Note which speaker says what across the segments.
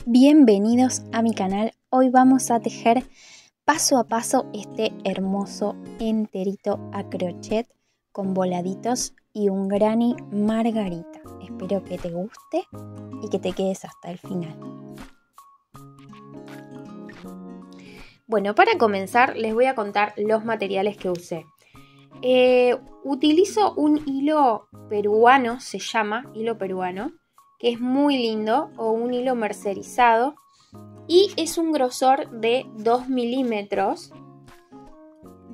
Speaker 1: Bienvenidos a mi canal. Hoy vamos a tejer paso a paso este hermoso enterito a crochet con voladitos y un granny margarita. Espero que te guste y que te quedes hasta el final. Bueno, para comenzar les voy a contar los materiales que usé. Utilizo un hilo peruano, se llama hilo peruano, que es muy lindo, o un hilo mercerizado, y es un grosor de 2 milímetros.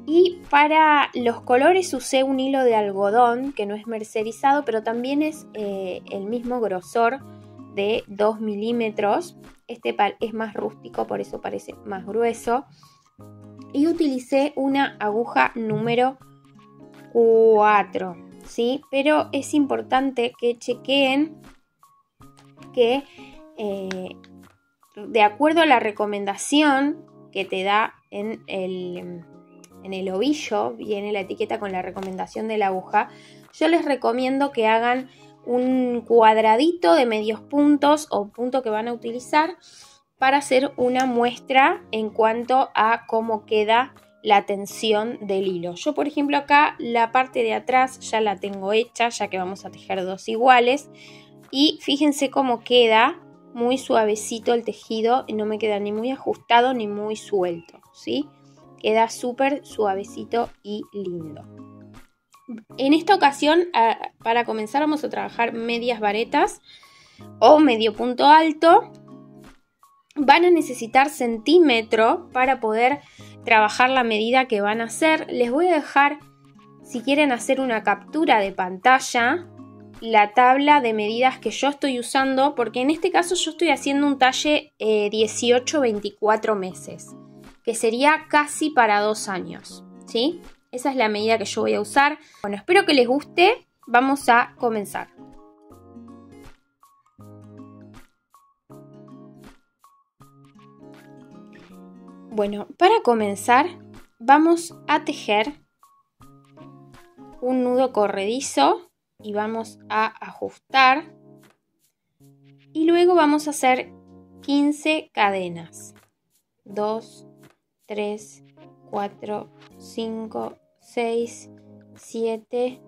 Speaker 1: Y para los colores usé un hilo de algodón, que no es mercerizado, pero también es el mismo grosor de 2 milímetros. Este es más rústico, por eso parece más grueso. Y utilicé una aguja número 4, ¿sí? Pero es importante que chequeen que de acuerdo a la recomendación que te da en el ovillo, viene la etiqueta con la recomendación de la aguja, yo les recomiendo que hagan un cuadradito de medios puntos o punto que van a utilizar para hacer una muestra en cuanto a cómo queda la tensión del hilo. Yo, por ejemplo, acá la parte de atrás ya la tengo hecha, ya que vamos a tejer dos iguales. Y fíjense cómo queda muy suavecito el tejido, no me queda ni muy ajustado ni muy suelto, ¿sí? Queda súper suavecito y lindo. En esta ocasión, para comenzar, vamos a trabajar medias varetas o medio punto alto. Van a necesitar centímetro para poder trabajar la medida que van a hacer. Les voy a dejar, si quieren hacer una captura de pantalla, la tabla de medidas que yo estoy usando, porque en este caso yo estoy haciendo un talle 18-24 meses, que sería casi para 2 años, ¿sí? Esa es la medida que yo voy a usar. Bueno, espero que les guste. Vamos a comenzar. Bueno, para comenzar vamos a tejer un nudo corredizo y vamos a ajustar, y luego vamos a hacer 15 cadenas. 2, 3, 4, 5, 6, 7,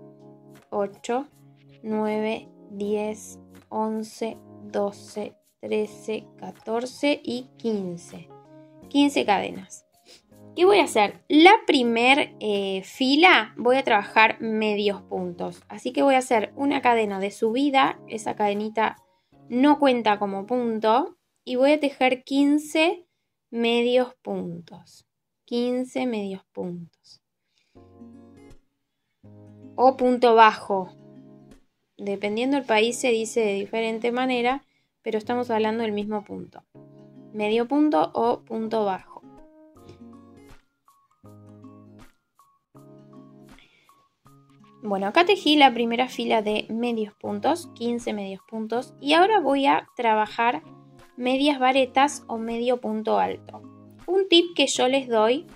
Speaker 1: 8, 9, 10, 11, 12, 13, 14 y 15. 15 cadenas. ¿Qué voy a hacer? La primer fila voy a trabajar medios puntos. Así que voy a hacer una cadena de subida. Esa cadenita no cuenta como punto. Y voy a tejer 15 medios puntos. 15 medios puntos. O punto bajo. Dependiendo del país se dice de diferente manera, pero estamos hablando del mismo punto. Medio punto o punto bajo. Bueno, acá tejí la primera fila de medios puntos, 15 medios puntos, y ahora voy a trabajar medias varetas o medio punto alto. Un tip que yo les doy,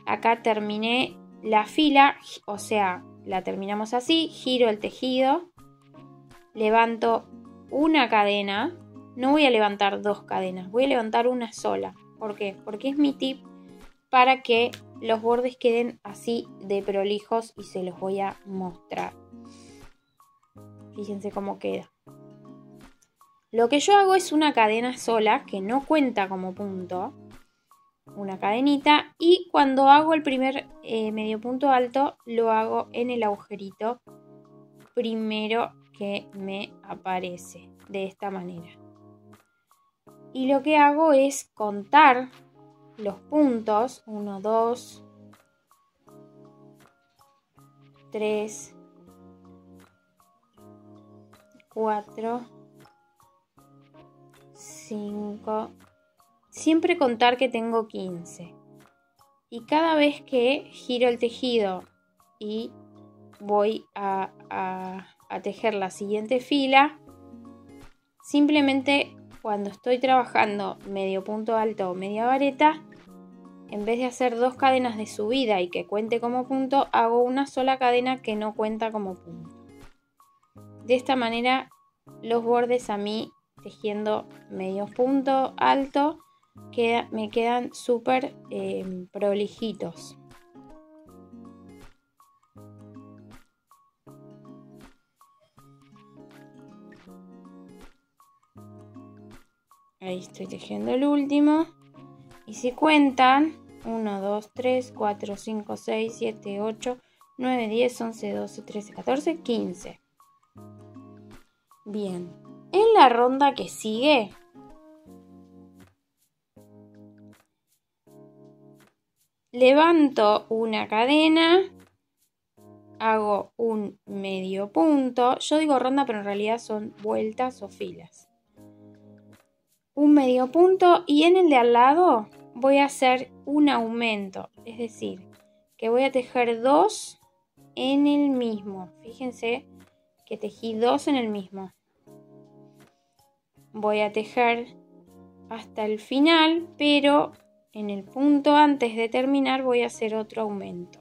Speaker 1: acá terminé la fila, o sea, la terminamos así, giro el tejido, levanto una cadena, no voy a levantar dos cadenas, voy a levantar una sola. ¿Por qué? Porque es mi tip para que los bordes queden así de prolijos y se los voy a mostrar. Fíjense cómo queda. Lo que yo hago es una cadena sola que no cuenta como punto. Una cadenita, y cuando hago el primer medio punto alto lo hago en el agujerito primero que me aparece, de esta manera. Y lo que hago es contar los puntos. 1, 2, 3, 4, 5. Siempre contar que tengo 15. Y cada vez que giro el tejido y voy a tejer la siguiente fila, simplemente cuando estoy trabajando medio punto alto o media vareta, en vez de hacer dos cadenas de subida y que cuente como punto, hago una sola cadena que no cuenta como punto. De esta manera los bordes a mí tejiendo medio punto alto, me quedan súper prolijitos. Ahí estoy tejiendo el último. Y si cuentan, 1, 2, 3, 4, 5, 6, 7, 8, 9, 10, 11, 12, 13, 14, 15. Bien. En la ronda que sigue, levanto una cadena, hago un medio punto. Yo digo ronda, pero en realidad son vueltas o filas. Un medio punto y en el de al lado voy a hacer un aumento, es decir, que voy a tejer 2 en el mismo. Fíjense que tejí 2 en el mismo. Voy a tejer hasta el final, pero en el punto antes de terminar voy a hacer otro aumento.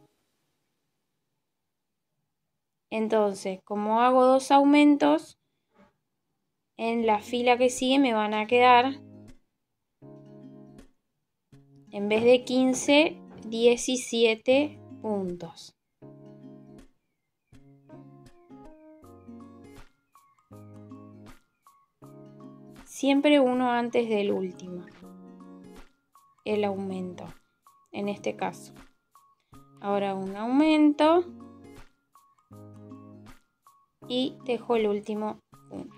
Speaker 1: Entonces, como hago 2 aumentos, en la fila que sigue me van a quedar, en vez de 15, 17 puntos. Siempre uno antes del último, el aumento, en este caso. Ahora un aumento y tejo el último punto.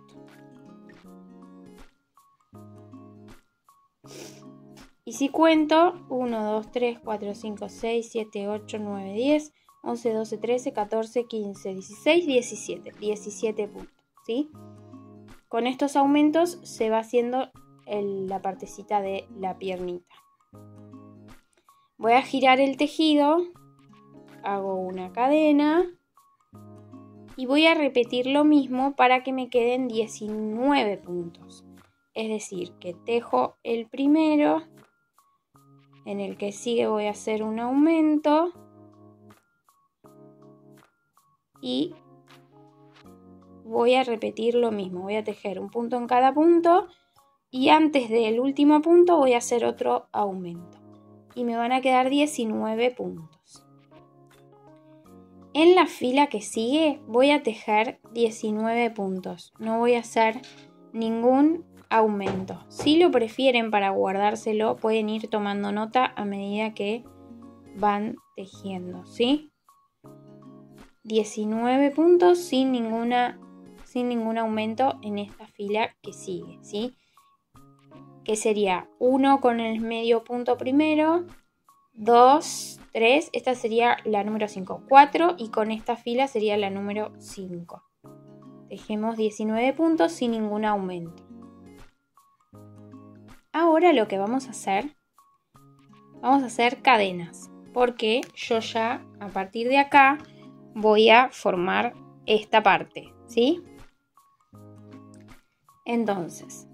Speaker 1: Y si cuento, 1, 2, 3, 4, 5, 6, 7, 8, 9, 10, 11, 12, 13, 14, 15, 16, 17. 17 puntos, ¿sí? Con estos aumentos se va haciendo la partecita de la piernita. Voy a girar el tejido, hago una cadena y voy a repetir lo mismo para que me queden 19 puntos. Es decir, que tejo el primero, en el que sigue voy a hacer un aumento y voy a repetir lo mismo. Voy a tejer un punto en cada punto y antes del último punto voy a hacer otro aumento. Y me van a quedar 19 puntos. En la fila que sigue voy a tejer 19 puntos. No voy a hacer ningún aumento. Si lo prefieren para guardárselo, pueden ir tomando nota a medida que van tejiendo, ¿sí? 19 puntos sin ningún aumento en esta fila que sigue, ¿sí? Que sería 1 con el medio punto primero, 2, 3, esta sería la número 5, 4 y con esta fila sería la número 5. Tejemos 19 puntos sin ningún aumento. Ahora lo que vamos a hacer cadenas, porque yo ya a partir de acá voy a formar esta parte, ¿sí? Entonces,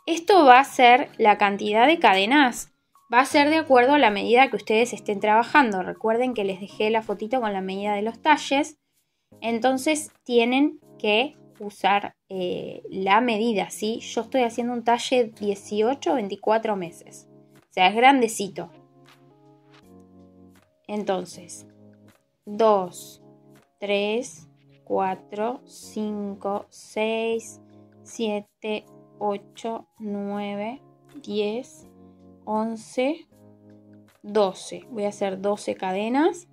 Speaker 1: esto va a ser la cantidad de cadenas, va a ser de acuerdo a la medida que ustedes estén trabajando. Recuerden que les dejé la fotito con la medida de los talles, entonces tienen que usar la medida, ¿sí? Yo estoy haciendo un talle 18-24 meses, o sea, es grandecito. Entonces, 2, 3, 4, 5, 6, 7, 8, 9, 10, 11, 12. Voy a hacer 12 cadenas.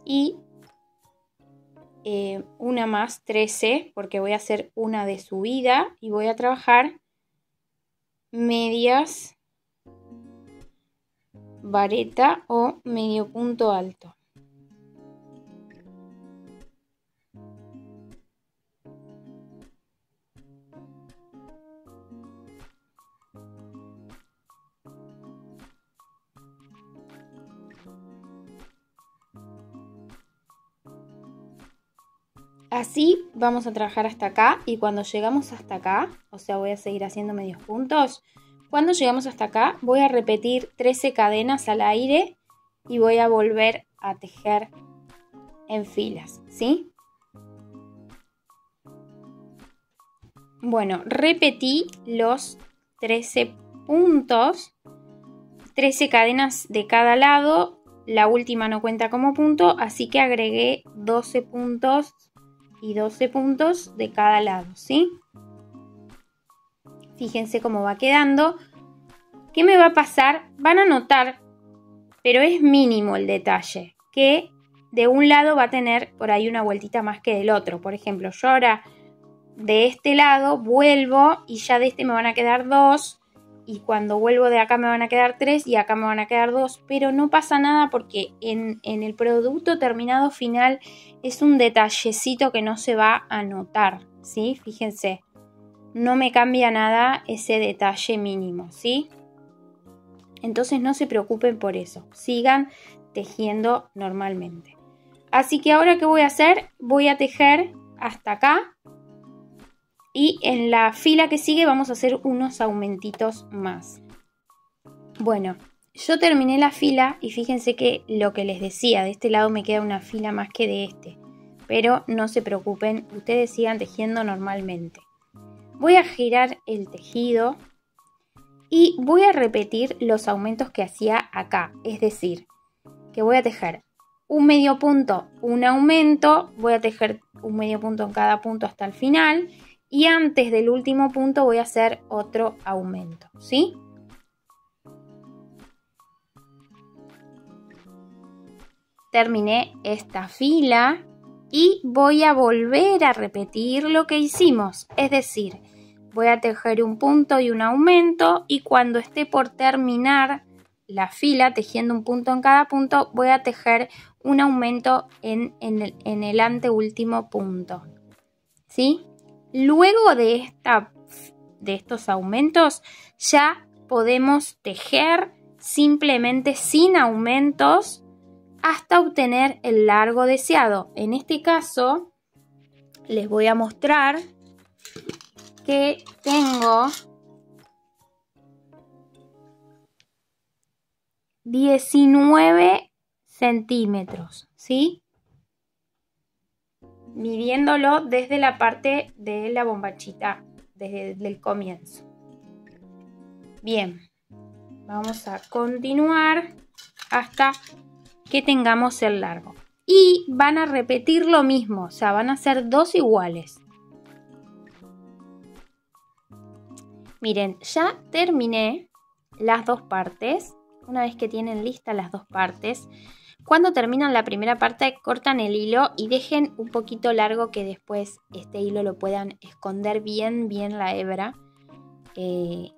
Speaker 1: Y una más, 13, porque voy a hacer una de subida y voy a trabajar medias vareta o medio punto alto. Así vamos a trabajar hasta acá y cuando llegamos hasta acá, o sea, voy a seguir haciendo medios puntos. Cuando llegamos hasta acá, voy a repetir 13 cadenas al aire y voy a volver a tejer en filas, ¿sí? Bueno, repetí los 13 puntos, 13 cadenas de cada lado. La última no cuenta como punto, así que agregué 12 puntos y 12 puntos de cada lado, ¿sí? Fíjense cómo va quedando. ¿Qué me va a pasar? Van a notar, pero es mínimo el detalle, que de un lado va a tener por ahí una vueltita más que del otro. Por ejemplo, yo ahora de este lado vuelvo y ya de este me van a quedar 2, y cuando vuelvo de acá me van a quedar 3 y acá me van a quedar 2, pero no pasa nada porque en el producto terminado final es un detallecito que no se va a notar, ¿sí? Fíjense, no me cambia nada ese detalle mínimo, ¿sí? Entonces no se preocupen por eso, sigan tejiendo normalmente. Así que ahora, ¿qué voy a hacer? Voy a tejer hasta acá y en la fila que sigue vamos a hacer unos aumentitos más. Bueno, yo terminé la fila y fíjense que lo que les decía, de este lado me queda una fila más que de este, pero no se preocupen, ustedes sigan tejiendo normalmente. Voy a girar el tejido y voy a repetir los aumentos que hacía acá, es decir, que voy a tejer un medio punto, un aumento, voy a tejer un medio punto en cada punto hasta el final y antes del último punto voy a hacer otro aumento, ¿sí? Terminé esta fila y voy a volver a repetir lo que hicimos, es decir, voy a tejer un punto y un aumento y cuando esté por terminar la fila tejiendo un punto en cada punto voy a tejer un aumento en el anteúltimo punto, ¿sí? Luego de estos aumentos ya podemos tejer simplemente sin aumentos hasta obtener el largo deseado. En este caso les voy a mostrar que tengo 19 centímetros, ¿sí? Midiéndolo desde la parte de la bombachita, desde el comienzo. Bien, vamos a continuar hasta que tengamos el largo. Y van a repetir lo mismo, o sea, van a ser dos iguales. Miren, ya terminé las dos partes. Una vez que tienen listas las dos partes, cuando terminan la primera parte cortan el hilo y dejen un poquito largo que después este hilo lo puedan esconder bien la hebra y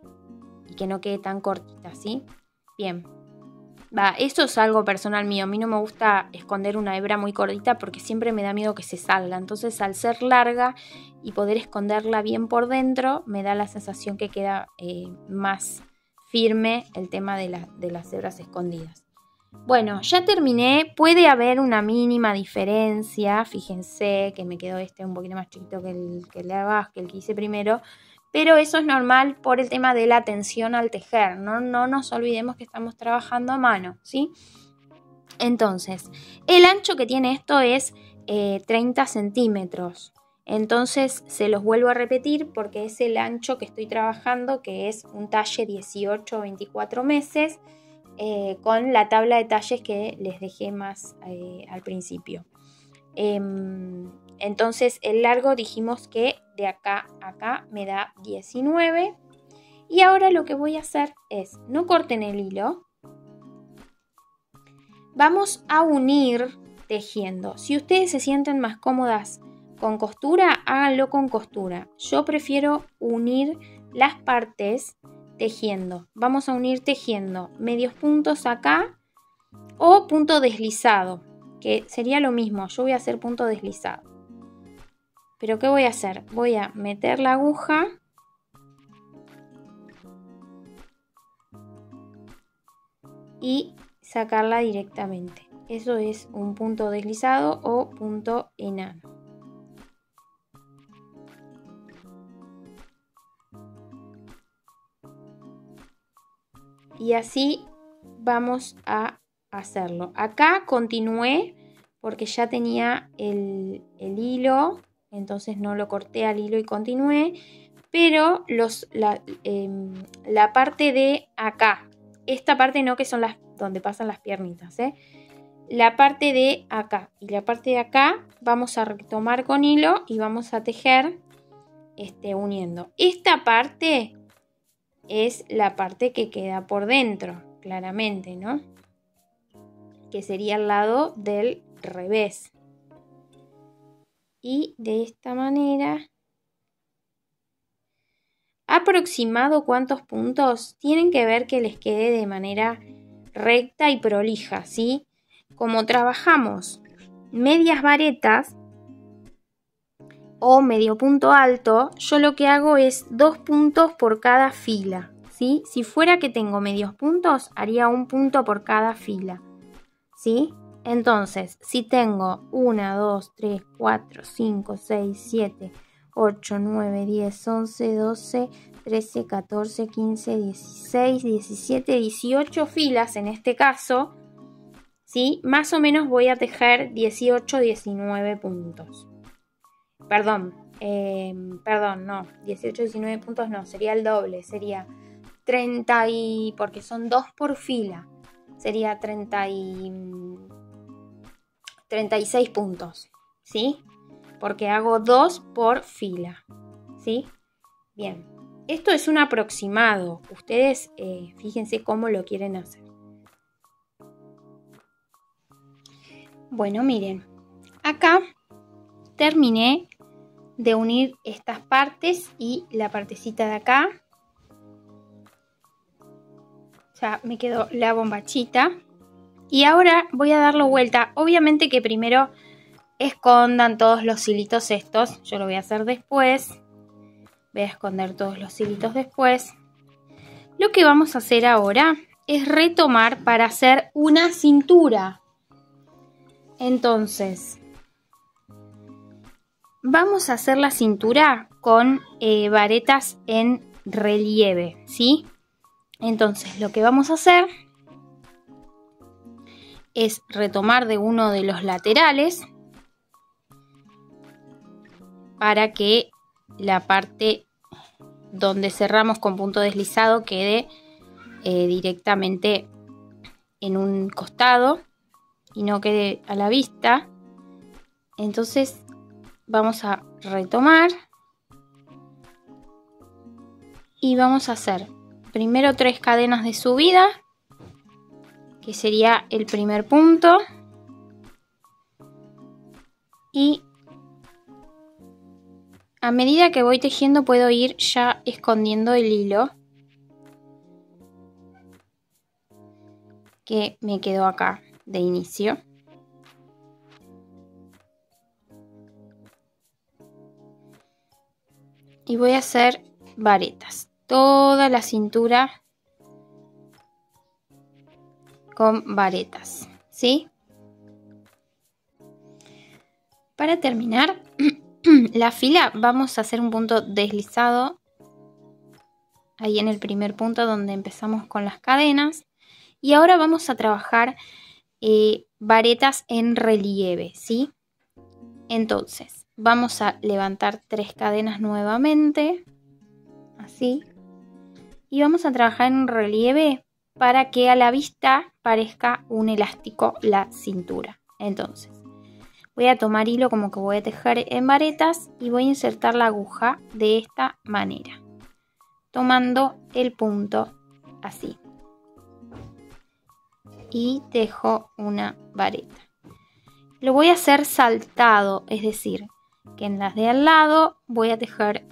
Speaker 1: que no quede tan cortita, ¿sí? Bien. Esto es algo personal mío. A mí no me gusta esconder una hebra muy cortita porque siempre me da miedo que se salga. Entonces, al ser larga y poder esconderla bien por dentro, me da la sensación que queda más firme el tema de las hebras escondidas. Bueno, ya terminé. Puede haber una mínima diferencia. Fíjense que me quedó un poquito más chiquito que el que hice primero. Pero eso es normal por el tema de la tensión al tejer. No nos olvidemos que estamos trabajando a mano, ¿sí? Entonces, el ancho que tiene esto es 30 centímetros. Entonces, se los vuelvo a repetir porque es el ancho que estoy trabajando, que es un talle 18-24 meses, con la tabla de talles que les dejé más al principio. Entonces el largo dijimos que de acá a acá me da 19 y ahora lo que voy a hacer es, no corten el hilo, vamos a unir tejiendo. Si ustedes se sienten más cómodas con costura, háganlo con costura. Yo prefiero unir las partes tejiendo. Vamos a unir tejiendo medios puntos acá o punto deslizado, que sería lo mismo. Yo voy a hacer punto deslizado. Pero ¿qué voy a hacer? Voy a meter la aguja y sacarla directamente. Eso es un punto deslizado o punto enano. Y así vamos a hacerlo. Acá continué porque ya tenía el hilo. Entonces no lo corté al hilo y continué, pero la parte de acá, esta parte no, que son las donde pasan las piernitas, la parte de acá y la parte de acá vamos a retomar con hilo y vamos a tejer uniendo. Esta parte es la parte que queda por dentro, claramente, ¿no? Que sería el lado del revés. Y de esta manera, aproximado cuántos puntos, tienen que ver que les quede de manera recta y prolija, ¿sí? Como trabajamos medias varetas o medio punto alto, yo lo que hago es 2 puntos por cada fila, ¿sí? Si fuera que tengo medios puntos, haría 1 punto por cada fila, ¿sí? Entonces, si tengo 1, 2, 3, 4, 5, 6, 7, 8, 9, 10, 11, 12, 13, 14, 15, 16, 17, 18 filas en este caso, ¿sí? Más o menos voy a tejer 18, 19 puntos. Perdón, no, 18, 19 puntos no, sería el doble, sería 30 porque son 2 por fila, sería 36 puntos, ¿sí? Porque hago 2 por fila, ¿sí? Bien, esto es un aproximado, ustedes fíjense cómo lo quieren hacer. Bueno, miren, acá terminé de unir estas partes y la partecita de acá. Ya me quedó la bombachita. Y ahora voy a darlo vuelta. Obviamente que primero escondan todos los hilitos estos. Yo lo voy a hacer después. Voy a esconder todos los hilitos después. Lo que vamos a hacer ahora es retomar para hacer una cintura. Entonces, vamos a hacer la cintura con varetas en relieve, ¿sí? Entonces, lo que vamos a hacer es retomar de uno de los laterales para que la parte donde cerramos con punto deslizado quede directamente en un costado y no quede a la vista. Entonces vamos a retomar y vamos a hacer primero 3 cadenas de subida, que sería el primer punto, y a medida que voy tejiendo puedo ir ya escondiendo el hilo que me quedó acá de inicio. Y voy a hacer varetas, toda la cintura con varetas, ¿sí? Para terminar la fila vamos a hacer un punto deslizado ahí en el primer punto donde empezamos con las cadenas, y ahora vamos a trabajar varetas en relieve, ¿sí? Entonces vamos a levantar 3 cadenas nuevamente, así, y vamos a trabajar en relieve para que a la vista parezca un elástico la cintura. Entonces voy a tomar hilo como que voy a tejer en varetas y voy a insertar la aguja de esta manera, tomando el punto así, y tejo una vareta. Lo voy a hacer saltado, es decir, que en las de al lado voy a tejer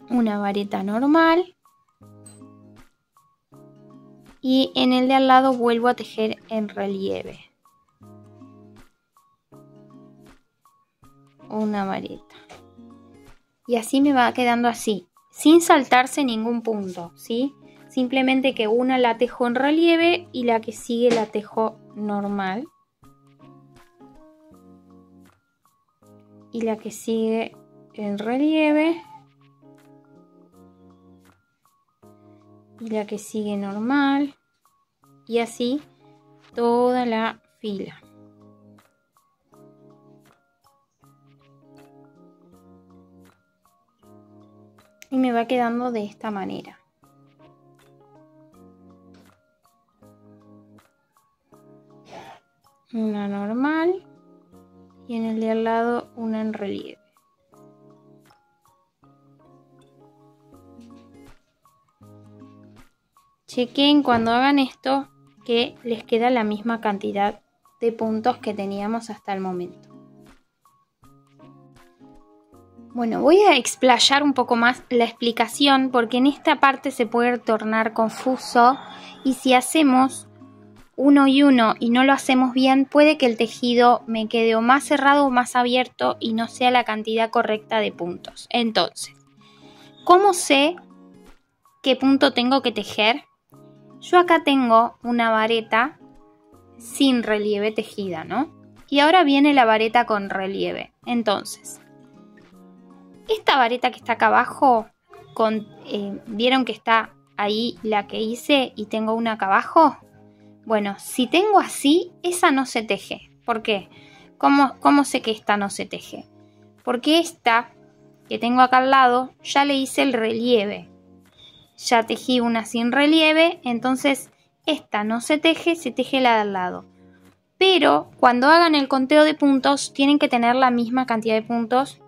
Speaker 1: una vareta normal y en el de al lado vuelvo a tejer en relieve una vareta, y así me va quedando así, sin saltarse ningún punto, ¿sí? Simplemente que una la tejo en relieve y la que sigue la tejo normal, y la que sigue en relieve y la que sigue normal, y así toda la fila. y me va quedando de esta manera. Una normal y en el de al lado una en relieve. Chequen cuando hagan esto que les queda la misma cantidad de puntos que teníamos hasta el momento. Bueno, voy a explayar un poco más la explicación porque en esta parte se puede tornar confuso y si hacemos uno y uno y no lo hacemos bien, puede que el tejido me quede o más cerrado o más abierto y no sea la cantidad correcta de puntos. Entonces, ¿cómo sé qué punto tengo que tejer? Yo acá tengo una vareta sin relieve tejida, ¿no? Y ahora viene la vareta con relieve. Entonces, esta vareta que está acá abajo, ¿vieron que está ahí la que hice y tengo una acá abajo? Bueno, si tengo así, esa no se teje. ¿Por qué? ¿Cómo sé que esta no se teje? Porque esta que tengo acá al lado, ya le hice el relieve. Ya tejí una sin relieve, entonces esta no se teje, se teje la de al lado. Pero cuando hagan el conteo de puntos, tienen que tener la misma cantidad de puntos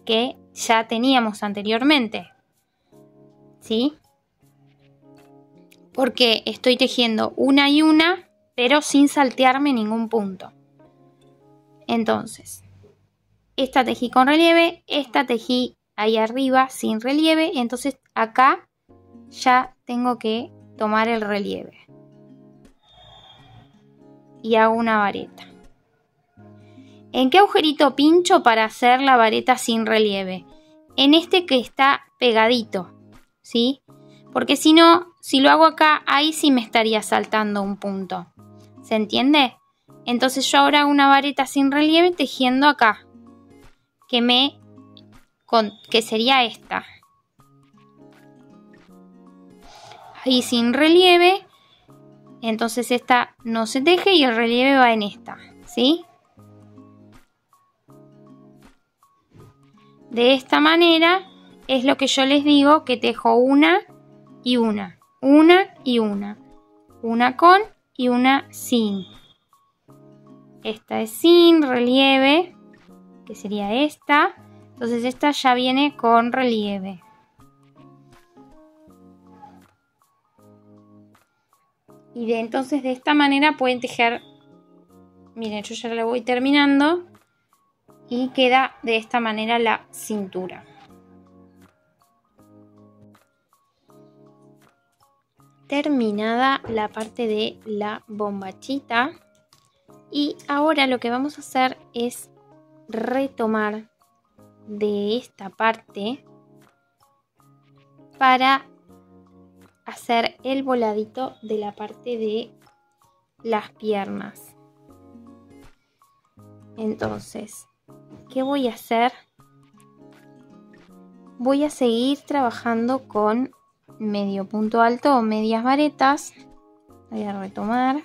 Speaker 1: que ya teníamos anteriormente. ¿Sí? Porque estoy tejiendo una y una, pero sin saltearme ningún punto. Entonces, esta tejí con relieve, esta tejí ahí arriba sin relieve, entonces acá ya tengo que tomar el relieve. Y hago una vareta. ¿En qué agujerito pincho para hacer la vareta sin relieve? En este que está pegadito, ¿sí? Porque si no, si lo hago acá, ahí sí me estaría saltando un punto. ¿Se entiende? Entonces yo ahora hago una vareta sin relieve tejiendo acá. Que sería esta. Ahí sin relieve. Entonces esta no se teje y el relieve va en esta. ¿Sí? De esta manera es lo que yo les digo que tejo una y una. Una y una. Una con y una sin. Esta es sin relieve, que sería esta. Entonces esta ya viene con relieve. Y entonces de esta manera pueden tejer. Miren, yo ya la voy terminando. Y queda de esta manera la cintura. Terminada la parte de la bombachita. Y ahora lo que vamos a hacer es retomar de esta parte para hacer el voladito de la parte de las piernas. Entonces, ¿qué voy a hacer? Voy a seguir trabajando con medio punto alto o medias varetas. Voy a retomar.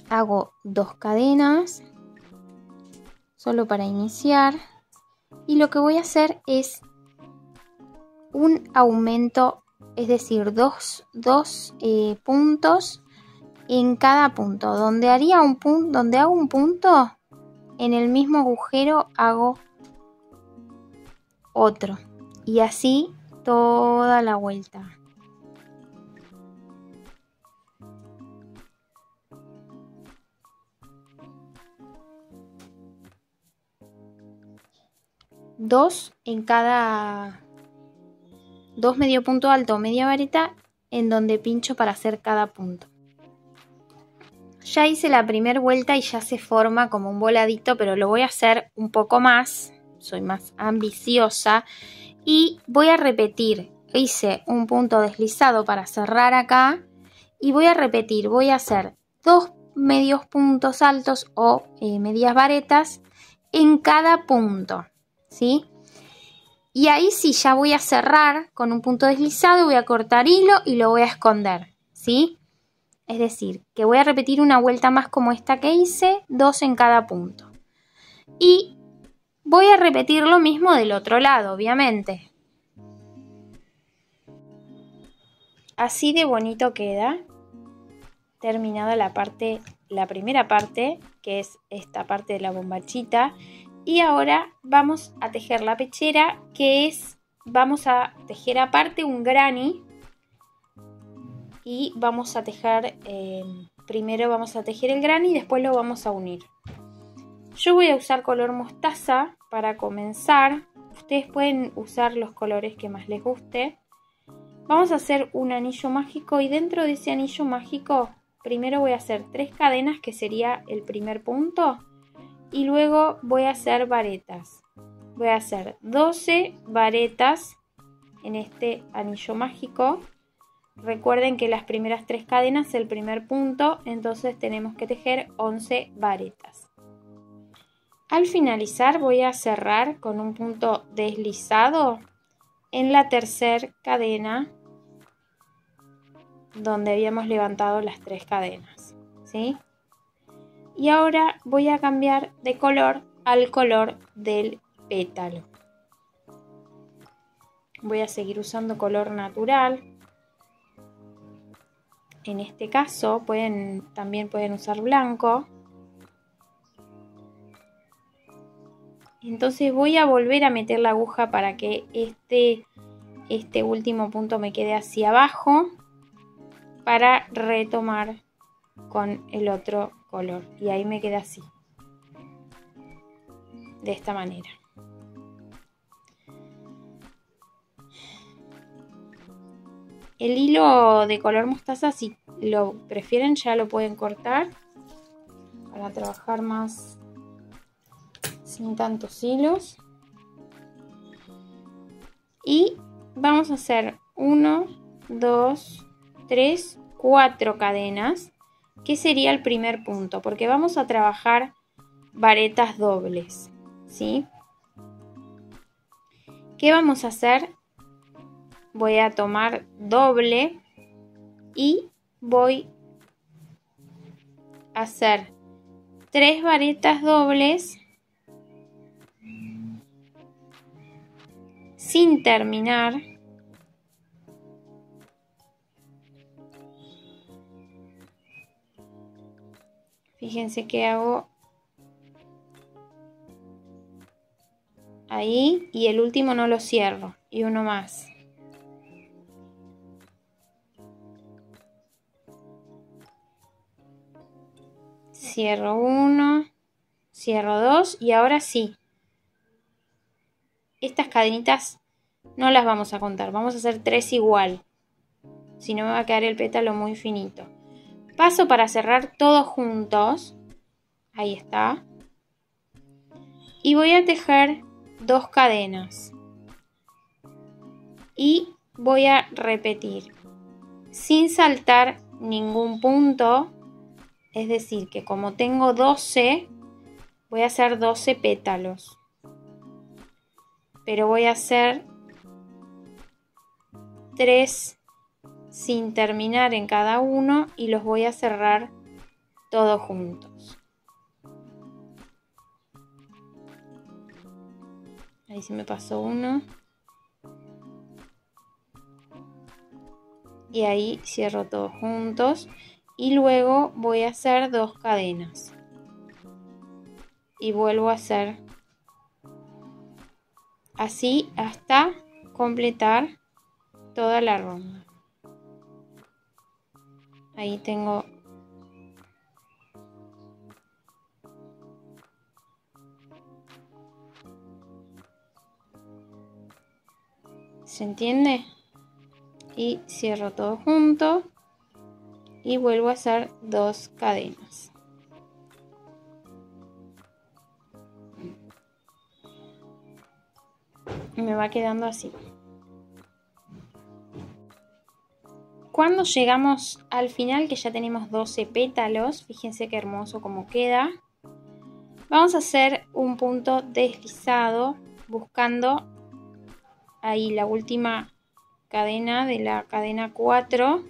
Speaker 1: Hago 2 cadenas solo para iniciar y lo que voy a hacer es un aumento, es decir, dos puntos en cada punto. Donde hago un punto, en el mismo agujero hago otro y así toda la vuelta. Dos medio punto alto o media vareta en donde pincho para hacer cada punto. Ya hice la primera vuelta y ya se forma como un voladito, pero lo voy a hacer un poco más. Soy más ambiciosa y voy a repetir. Hice un punto deslizado para cerrar acá y voy a repetir. Voy a hacer 2 medios puntos altos o medias varetas en cada punto, ¿sí? Y ahí sí ya voy a cerrar con un punto deslizado, voy a cortar hilo y lo voy a esconder, ¿sí? Es decir, que voy a repetir una vuelta más como esta que hice, 2 en cada punto. Y Voy a repetir lo mismo del otro lado, obviamente. Así de bonito queda terminada la primera parte, que es esta parte de la bombachita. Y ahora vamos a tejer la pechera, vamos a tejer aparte un granny. Y vamos a tejer, primero vamos a tejer el granny y después lo vamos a unir. Yo voy a usar color mostaza para comenzar. Ustedes pueden usar los colores que más les guste. Vamos a hacer un anillo mágico y dentro de ese anillo mágico primero voy a hacer 3 cadenas, que sería el primer punto, y luego voy a hacer varetas. Voy a hacer 12 varetas en este anillo mágico. Recuerden que las primeras 3 cadenas es el primer punto, entonces tenemos que tejer 11 varetas. Al finalizar voy a cerrar con un punto deslizado en la tercera cadena donde habíamos levantado las 3 cadenas, ¿sí? Y ahora voy a cambiar de color al color del pétalo. Voy a seguir usando color natural. En este caso también pueden usar blanco. Entonces voy a volver a meter la aguja para que este último punto me quede hacia abajo, para retomar con el otro color. Y ahí me queda así, de esta manera. El hilo de color mostaza, si lo prefieren, ya lo pueden cortar para trabajar más sin tantos hilos. Y vamos a hacer 1, 2, 3, 4 cadenas, que sería el primer punto, porque vamos a trabajar varetas dobles, ¿sí? ¿Qué vamos a hacer? Voy a tomar doble y voy a hacer 3 varetas dobles sin terminar. Fíjense que hago ahí y el último no lo cierro, y uno más. Cierro uno, cierro dos y ahora sí. Estas cadenitas no las vamos a contar, vamos a hacer 3 igual, si no me va a quedar el pétalo muy finito. Paso para cerrar todos juntos, ahí está, y voy a tejer 2 cadenas y voy a repetir sin saltar ningún punto, es decir que como tengo 12 voy a hacer 12 pétalos, pero voy a hacer 3 sin terminar en cada uno y los voy a cerrar todos juntos. Ahí se me pasó uno. Y ahí cierro todos juntos. Y luego voy a hacer 2 cadenas. Y vuelvo a hacer así hasta completar toda la ronda. Ahí tengo ¿se entiende? Y cierro todo junto y vuelvo a hacer 2 cadenas. Me va quedando así. Cuando llegamos al final, que ya tenemos 12 pétalos, fíjense qué hermoso como queda. Vamos a hacer un punto deslizado buscando ahí la última cadena de la cadena 4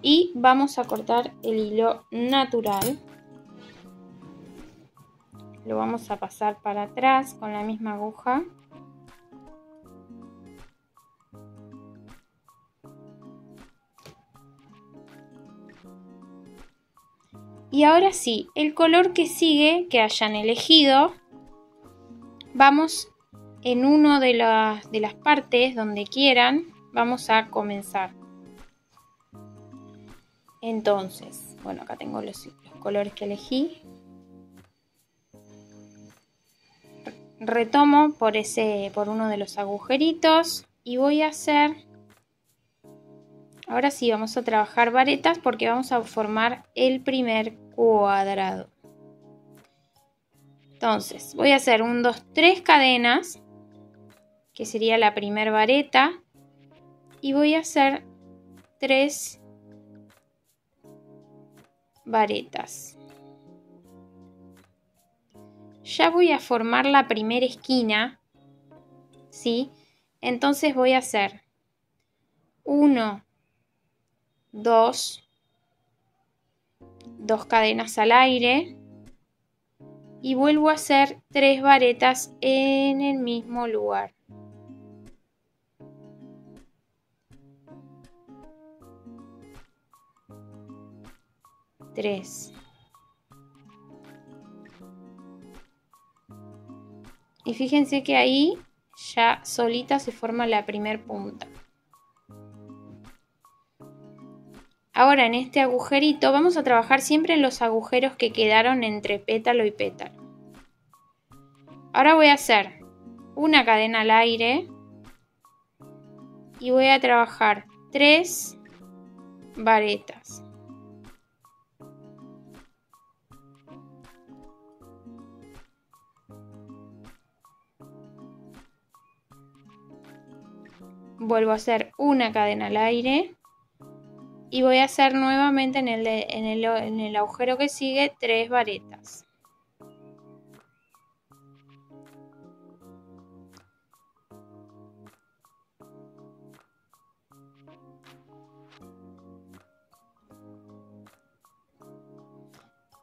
Speaker 1: y vamos a cortar el hilo natural. lo vamos a pasar para atrás con la misma aguja. Y ahora sí, el color que sigue, que hayan elegido, vamos en una de las partes donde quieran, vamos a comenzar. Entonces, bueno, acá tengo los colores que elegí. Retomo por uno de los agujeritos y voy a hacer, ahora sí vamos a trabajar varetas porque vamos a formar el primer cuadrado. Entonces voy a hacer 1, 2, 3 cadenas, que sería la primera vareta, y voy a hacer 3 varetas. Ya voy a formar la primera esquina, ¿sí? Entonces voy a hacer 1, 2 cadenas al aire y vuelvo a hacer 3 varetas en el mismo lugar. Tres. Y fíjense que ahí ya solita se forma la primer punta. Ahora en este agujerito vamos a trabajar siempre en los agujeros que quedaron entre pétalo y pétalo. Ahora voy a hacer una cadena al aire y voy a trabajar 3 varetas. Vuelvo a hacer una cadena al aire y voy a hacer nuevamente en el agujero que sigue 3 varetas.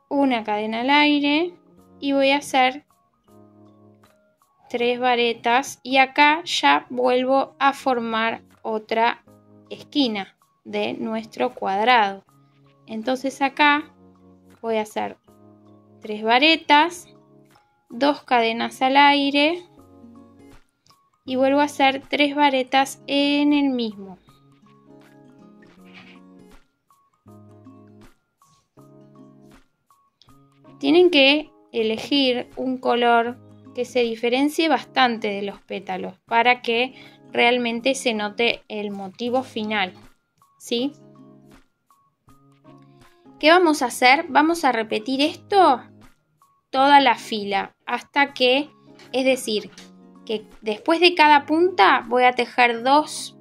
Speaker 1: Una cadena al aire y voy a hacer 3 varetas y acá ya vuelvo a formar otra esquina de nuestro cuadrado. Entonces acá voy a hacer 3 varetas, 2 cadenas al aire y vuelvo a hacer 3 varetas en el mismo. Tienen que elegir un color que se diferencie bastante de los pétalos para que realmente se note el motivo final, ¿sí? ¿Qué vamos a hacer? Vamos a repetir esto toda la fila hasta que, es decir, que después de cada punta voy a tejer dos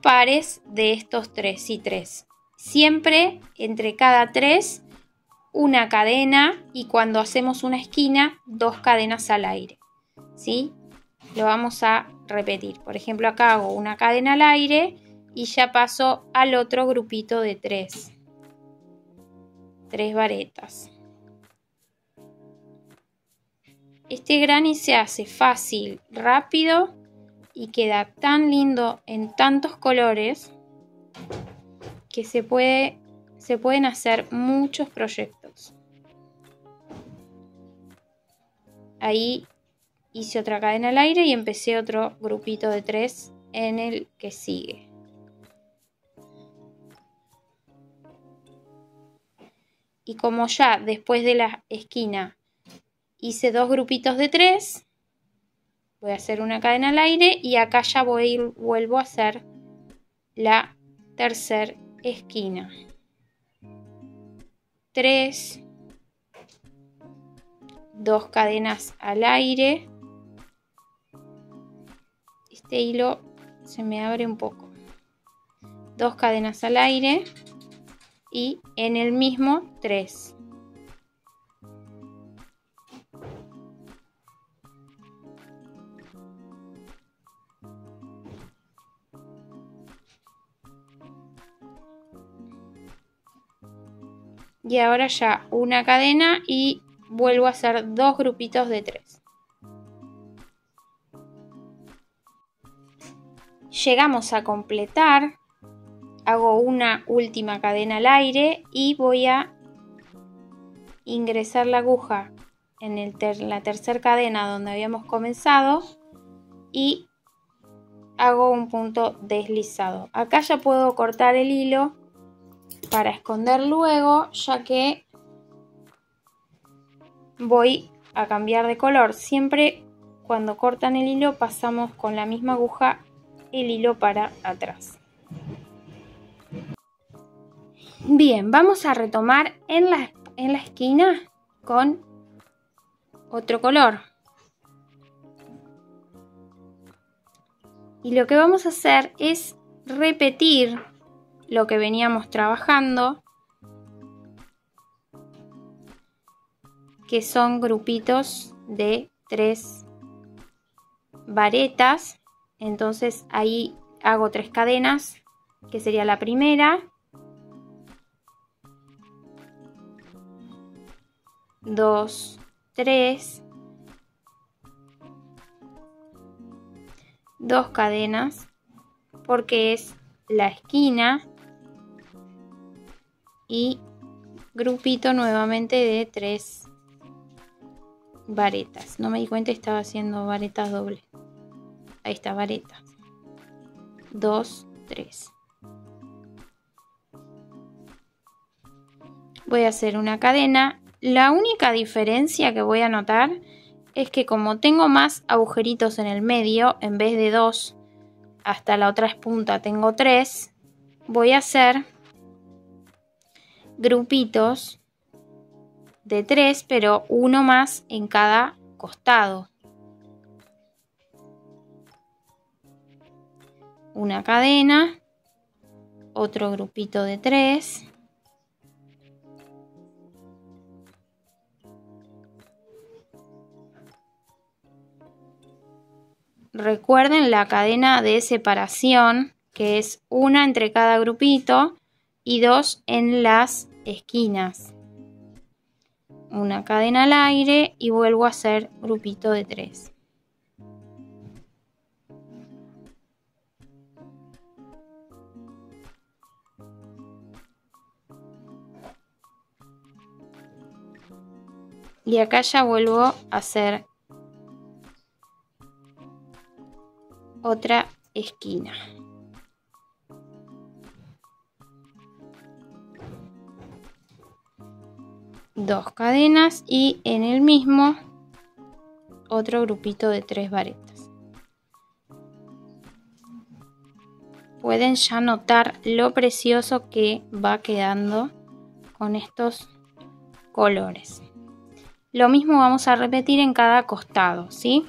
Speaker 1: pares de estos 3 y 3. Siempre entre cada 3 una cadena y cuando hacemos una esquina 2 cadenas al aire, ¿sí? Lo vamos a repetir. Por ejemplo, acá hago una cadena al aire y ya paso al otro grupito de 3 varetas. Este granny se hace fácil, rápido y queda tan lindo en tantos colores que se pueden hacer muchos proyectos. Ahí hice otra cadena al aire y empecé otro grupito de 3 en el que sigue. Y como ya después de la esquina hice 2 grupitos de 3, voy a hacer una cadena al aire y acá ya vuelvo a hacer la tercera esquina. 3, 2 cadenas al aire. Este hilo se me abre un poco. 2 cadenas al aire y en el mismo 3. Y ahora ya una cadena y vuelvo a hacer 2 grupitos de 3. Llegamos a completar, hago una última cadena al aire y voy a ingresar la aguja en la tercera cadena donde habíamos comenzado y hago un punto deslizado. Acá ya puedo cortar el hilo para esconder luego, ya que voy a cambiar de color. Siempre cuando cortan el hilo pasamos con la misma aguja el hilo para atrás. Bien, vamos a retomar en la esquina con otro color. Y lo que vamos a hacer es repetir lo que veníamos trabajando, que son grupitos de 3 varetas. Entonces ahí hago 3 cadenas, que sería la primera, 2, 3, 2 cadenas, porque es la esquina, y grupito nuevamente de 3 varetas. No me di cuenta, estaba haciendo varetas dobles. Ahí está, varetas. 2, 3. Voy a hacer una cadena. La única diferencia que voy a notar es que como tengo más agujeritos en el medio, en vez de 2 hasta la otra punta tengo 3, voy a hacer grupitos de 3, pero uno más en cada costado. Una cadena, otro grupito de 3, recuerden la cadena de separación, que es una entre cada grupito y 2 en las esquinas. Una cadena al aire y vuelvo a hacer grupito de 3. Y acá ya vuelvo a hacer otra esquina. Dos cadenas y en el mismo otro grupito de 3 varetas. Pueden ya notar lo precioso que va quedando con estos colores. Lo mismo vamos a repetir en cada costado, ¿sí?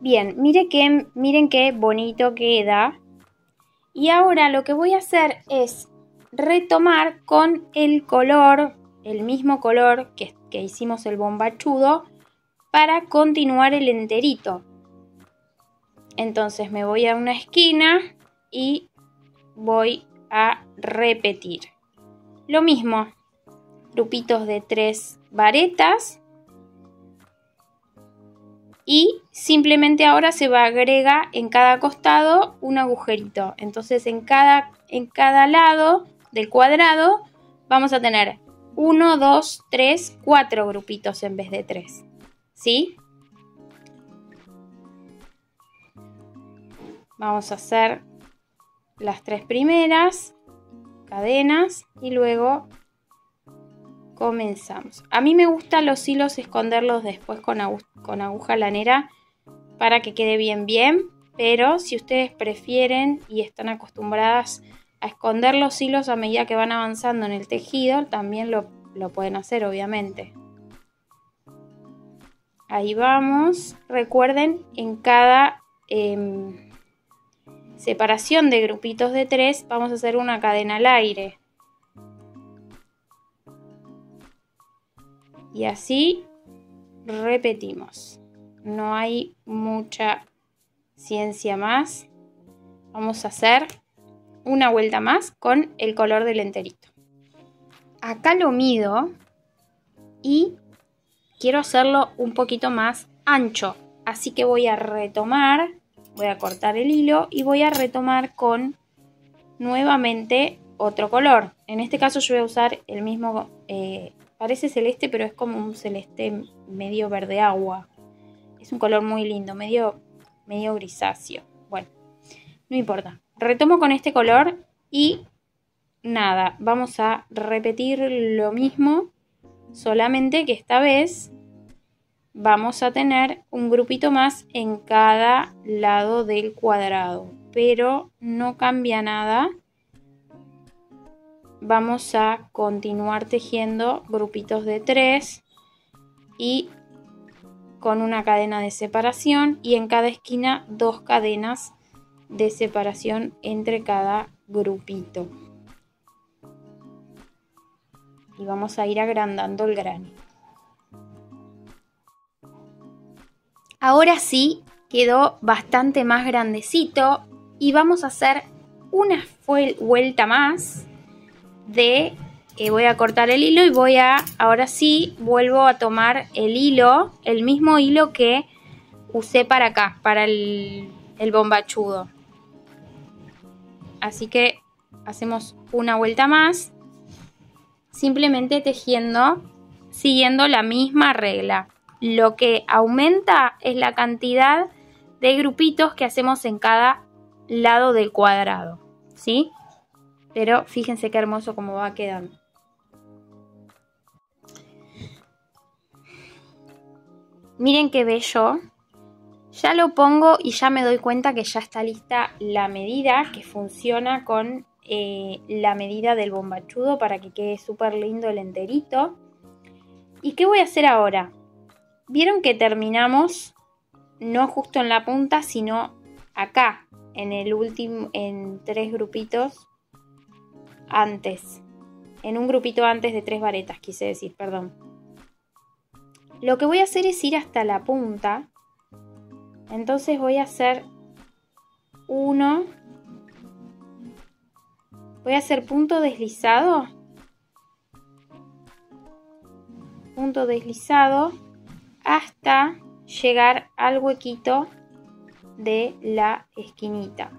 Speaker 1: Bien, miren qué bonito queda. Y ahora lo que voy a hacer es retomar con el color, el mismo color que hicimos el bombachudo, para continuar el enterito. Entonces me voy a una esquina y voy a repetir. Lo mismo, grupitos de 3 varetas. Y simplemente ahora se va a agregar en cada costado un agujerito. Entonces en cada lado del cuadrado vamos a tener 1, 2, 3, 4 grupitos en vez de 3. ¿Sí? Vamos a hacer las 3 primeras cadenas y luego comenzamos. A mí me gusta los hilos esconderlos después con aguja lanera para que quede bien, pero si ustedes prefieren y están acostumbradas a esconder los hilos a medida que van avanzando en el tejido, también lo pueden hacer, obviamente. Ahí vamos. Recuerden, en cada separación de grupitos de 3 vamos a hacer una cadena al aire. Y así repetimos. No hay mucha ciencia más. Vamos a hacer una vuelta más con el color del enterito. Acá lo mido y quiero hacerlo un poquito más ancho, así que voy a retomar, voy a cortar el hilo y voy a retomar con nuevamente otro color. En este caso yo voy a usar el mismo, parece celeste, pero es como un celeste medio verde agua. Es un color muy lindo, medio grisáceo. Bueno, no importa. Retomo con este color y nada, vamos a repetir lo mismo, solamente que esta vez vamos a tener un grupito más en cada lado del cuadrado, pero no cambia nada. Vamos a continuar tejiendo grupitos de 3 y con una cadena de separación y en cada esquina 2 cadenas de separación entre cada grupito. Y vamos a ir agrandando el granito. Ahora sí quedó bastante más grandecito y vamos a hacer una vuelta más de voy a cortar el hilo y ahora sí vuelvo a tomar el hilo, el mismo hilo que usé para acá, para el bombachudo. Así que hacemos una vuelta más, simplemente tejiendo, siguiendo la misma regla. Lo que aumenta es la cantidad de grupitos que hacemos en cada lado del cuadrado, ¿sí? Pero fíjense qué hermoso cómo va quedando. Miren qué bello. Ya lo pongo y ya me doy cuenta que ya está lista la medida, que funciona con la medida del bombachudo para que quede súper lindo el enterito. ¿Y qué voy a hacer ahora? Vieron que terminamos no justo en la punta, sino acá, en el último, en 3 grupitos antes. En un grupito antes de 3 varetas, quise decir, perdón. Lo que voy a hacer es ir hasta la punta. Entonces voy a hacer voy a hacer punto deslizado hasta llegar al huequito de la esquinita.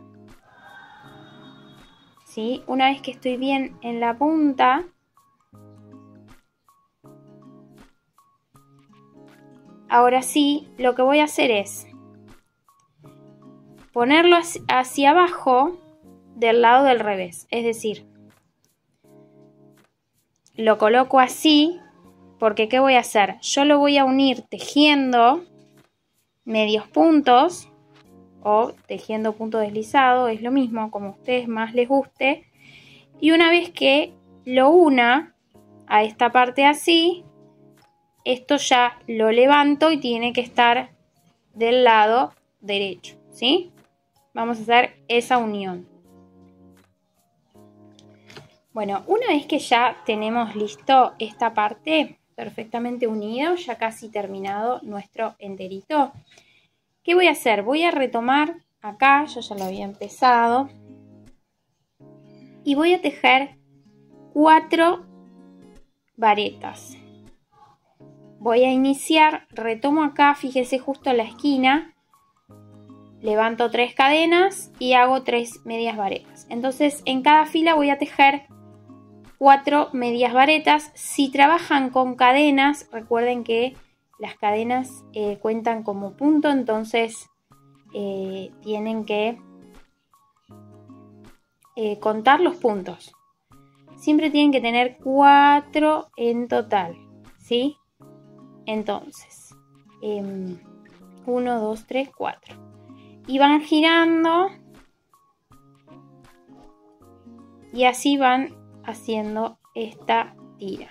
Speaker 1: ¿Sí? Una vez que estoy bien en la punta, ahora sí, lo que voy a hacer es ponerlo hacia abajo del lado del revés. Es decir, lo coloco así, porque ¿qué voy a hacer? Yo lo voy a unir tejiendo medios puntos o tejiendo punto deslizado, es lo mismo, como a ustedes más les guste. Y una vez que lo una a esta parte así, esto ya lo levanto y tiene que estar del lado derecho, ¿sí? Vamos a hacer esa unión. Bueno, una vez que ya tenemos listo esta parte perfectamente unido, ya casi terminado nuestro enterito, ¿qué voy a hacer? Voy a retomar acá, yo ya lo había empezado, y voy a tejer 4 varetas. Voy a iniciar, retomo acá, fíjese justo en la esquina, levanto 3 cadenas y hago 3 medias varetas. Entonces en cada fila voy a tejer 4 medias varetas. Si trabajan con cadenas, recuerden que las cadenas cuentan como punto, entonces tienen que contar los puntos. Siempre tienen que tener 4 en total, ¿sí? Entonces, 1, 2, 3, 4. Y van girando y así van haciendo esta tira.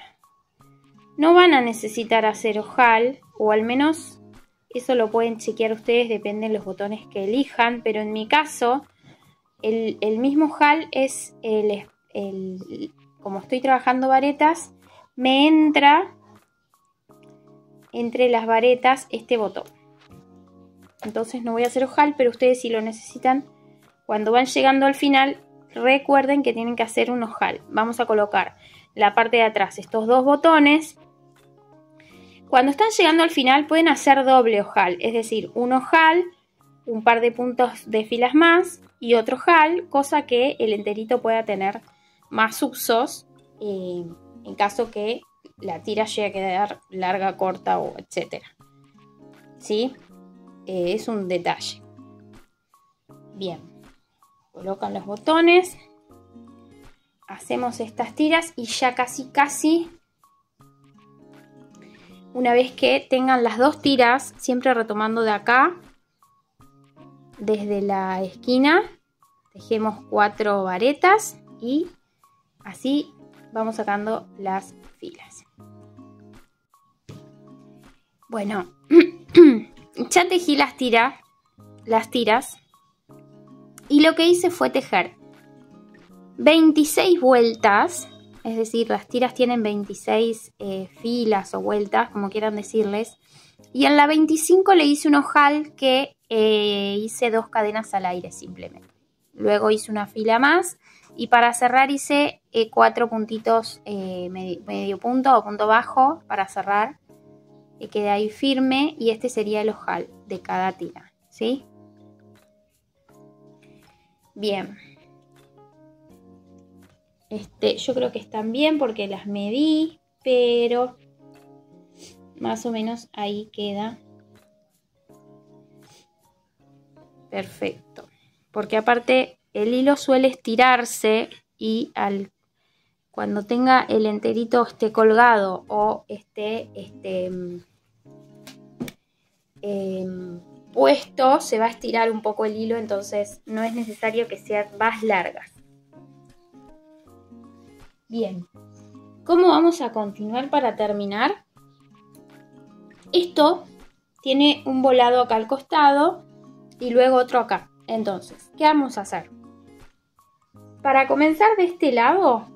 Speaker 1: No van a necesitar hacer ojal, o al menos eso lo pueden chequear ustedes, depende de los botones que elijan, pero en mi caso el mismo ojal es como estoy trabajando varetas, me entra entre las varetas este botón. Entonces no voy a hacer ojal, pero ustedes si lo necesitan, cuando van llegando al final, recuerden que tienen que hacer un ojal. Vamos a colocar la parte de atrás estos dos botones. Cuando están llegando al final pueden hacer doble ojal, es decir, un ojal, un par de puntos de filas más y otro ojal, cosa que el enterito pueda tener más usos en caso que la tira llegue a quedar larga, corta o etcétera. ¿Sí? Es un detalle. Bien, colocan los botones, hacemos estas tiras y ya casi, una vez que tengan las dos tiras, siempre retomando de acá, desde la esquina, tejemos 4 varetas y así vamos sacando las filas. Bueno, ya tejí las tiras y lo que hice fue tejer 26 vueltas, es decir, las tiras tienen 26 filas o vueltas, como quieran decirles, y en la 25 le hice un ojal que hice 2 cadenas al aire simplemente. Luego hice una fila más y para cerrar hice 4 puntitos, medio punto o punto bajo para cerrar, que quede ahí firme, y este sería el ojal de cada tira, ¿sí? Bien. Yo creo que están bien porque las medí, pero más o menos ahí queda perfecto. Porque aparte el hilo suele estirarse y cuando tenga el enterito colgado o puesto, se va a estirar un poco el hilo, entonces no es necesario que sean más largas. Bien, ¿cómo vamos a continuar para terminar? Esto tiene un volado acá al costado y luego otro acá. Entonces, ¿qué vamos a hacer? Para comenzar de este lado,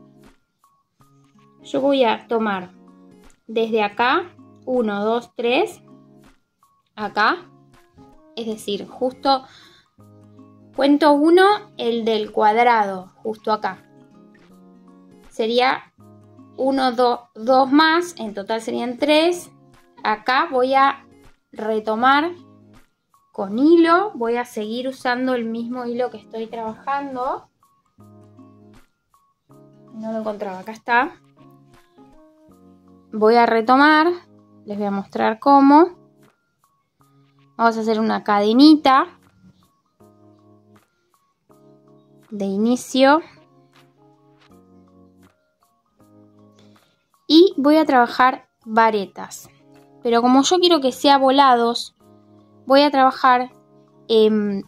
Speaker 1: yo voy a tomar desde acá 1, 2, 3, acá, es decir, justo cuento 1, el del cuadrado, justo acá. Sería 1, 2 más, en total serían 3. Acá voy a retomar con hilo, voy a seguir usando el mismo hilo que estoy trabajando. No lo encontraba, acá está. Voy a retomar, les voy a mostrar cómo. Vamos a hacer una cadenita de inicio. Y voy a trabajar varetas. Pero como yo quiero que sea volados, voy a trabajar 3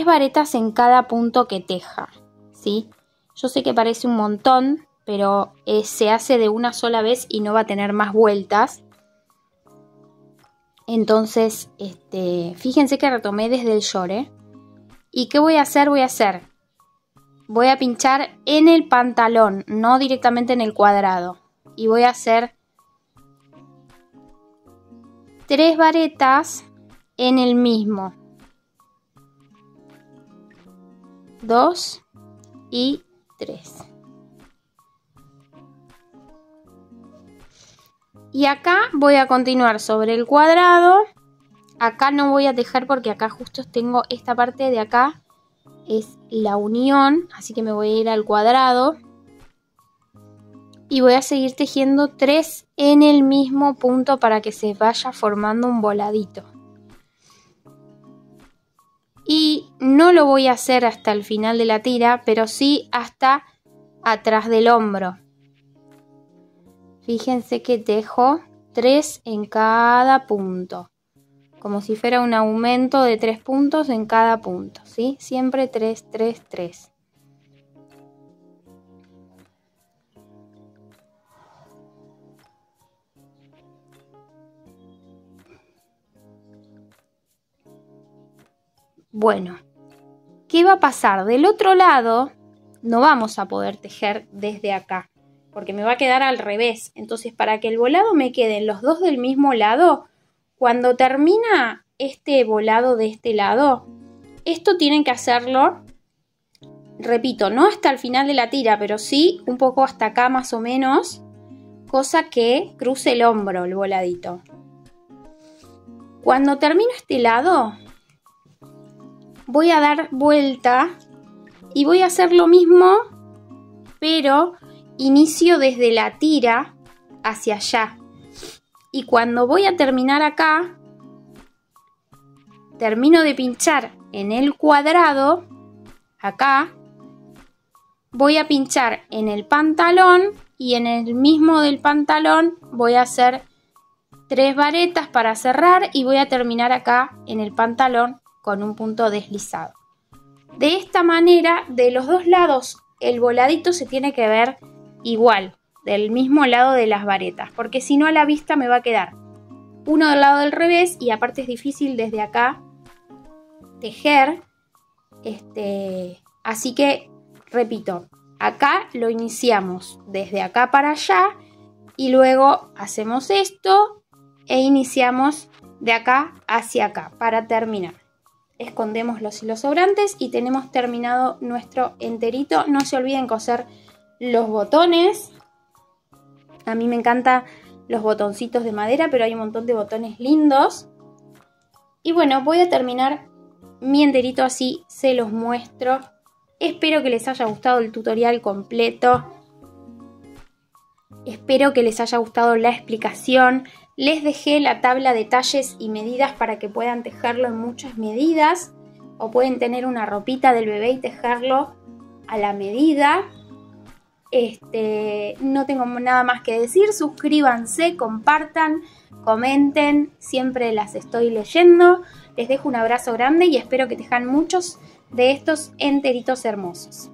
Speaker 1: varetas en cada punto que teja, ¿sí? Yo sé que parece un montón, pero se hace de una sola vez y no va a tener más vueltas. Entonces, fíjense que retomé desde el short, ¿Y qué voy a hacer? Voy a pinchar en el pantalón, no directamente en el cuadrado. Y voy a hacer 3 varetas en el mismo. 2 y 3. Y acá voy a continuar sobre el cuadrado. Acá no voy a tejer porque acá justo tengo esta parte de acá. Es la unión, así que me voy a ir al cuadrado. Y voy a seguir tejiendo 3 en el mismo punto para que se vaya formando un voladito. Y no lo voy a hacer hasta el final de la tira, pero sí hasta atrás del hombro. Fíjense que tejo 3 en cada punto. Como si fuera un aumento de 3 puntos en cada punto, ¿sí? Siempre 3, 3, 3. Bueno, ¿qué va a pasar? Del otro lado no vamos a poder tejer desde acá, porque me va a quedar al revés. Entonces, para que el volado me queden los dos del mismo lado, cuando termina este volado de este lado, esto tienen que hacerlo repito, no hasta el final de la tira, pero sí un poco hasta acá más o menos, cosa que cruce el hombro el voladito. Cuando termino este lado, voy a dar vuelta y voy a hacer lo mismo, pero inicio desde la tira hacia allá. Y cuando voy a terminar acá, termino de pinchar en el cuadrado, acá, voy a pinchar en el pantalón y en el mismo del pantalón voy a hacer 3 varetas para cerrar y voy a terminar acá en el pantalón con un punto deslizado. De esta manera, de los dos lados, el voladito se tiene que ver igual, del mismo lado de las varetas, porque si no a la vista me va a quedar uno del lado del revés y aparte es difícil desde acá tejer. Así que, repito, acá lo iniciamos desde acá para allá y luego hacemos esto e iniciamos de acá hacia acá para terminar. Escondemos los hilos sobrantes y tenemos terminado nuestro enterito. No se olviden coser los botones. A mí me encantan los botoncitos de madera, pero hay un montón de botones lindos. Y bueno, voy a terminar mi enterito así, se los muestro. Espero que les haya gustado el tutorial completo. Espero que les haya gustado la explicación. Les dejé la tabla de talles y medidas para que puedan tejerlo en muchas medidas. O pueden tener una ropita del bebé y tejerlo a la medida. No tengo nada más que decir. Suscríbanse, compartan, comenten. Siempre las estoy leyendo. Les dejo un abrazo grande y espero que tejan muchos de estos enteritos hermosos.